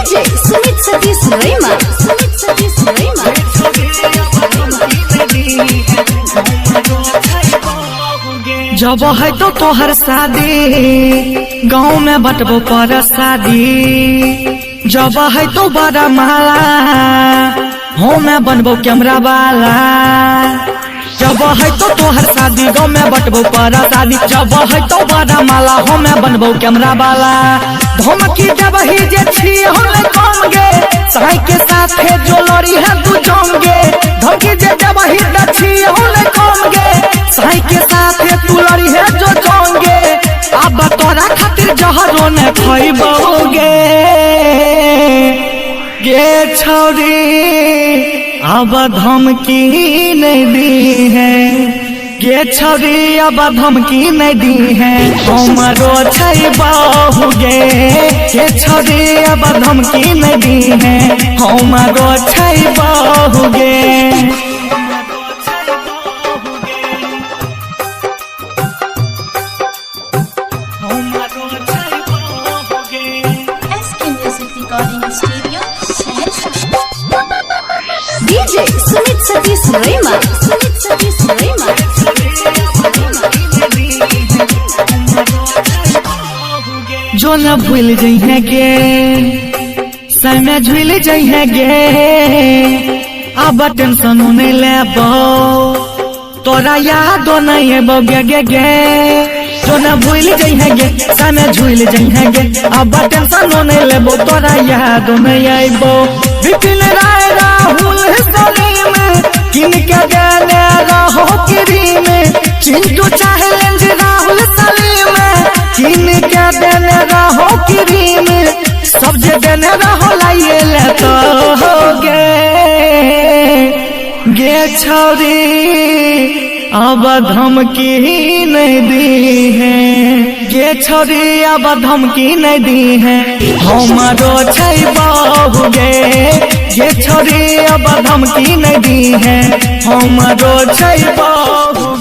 DJ Sumit Satish Rema. Sumit Satish Rema. जब है तो तोहर शादी गाँव में बटबो पर शादी। जब है तो बड़ा माला हो में बनबो कैमरा वाला। जब है तो तोहर शादी गाँव में बटबो पर शादी। जब है तो बड़ा माला हो में बनबो कैमरा वाला। धमकी जब ही जे छी हम कम गे साई के साथ है जो लड़ी है तू जाओगे। धमकी जब ही छी हम कम गे साई के साथ है तू लड़ी है जो जाओगे। अब तोरा खातिर जहरो न खइबोगे गे छौरी। अब धमकी नहीं दी है गे छौरी। अब धमकी नहीं दी है हमरो छै बहुगे गे छौरी। अब धमकी नहीं दी है हमरो छै बहुगे। SK Music Recording Studio, DJ Sumit Satish Rema. Sumit Satish Rema. जो न भूल जइहे गे समय झूल जइहे गे। अब टेंशन नहीं लेबो तोरा यादो नहीं एबो गे गे गे। जो न भूल जइहे गे समय झूल जइहे गे। अब टेंशन नहीं लेबो तोरा यादो नहीं आइबो। विपिन राय राहुल सलीम किन के देने रहो क्रीम। चिंटू चैलेंज राहुल सलीम किन के देने रहो क्रीम। सब जे देने रहो लाइए ले तो हो गे छौरी। अब धमकी नहीं दी है गे छौरी। अब धमकी नहीं दी है हमरो छै बहुगे गे छौरी। अब धमकी नहीं दी है हमरो छै बहु।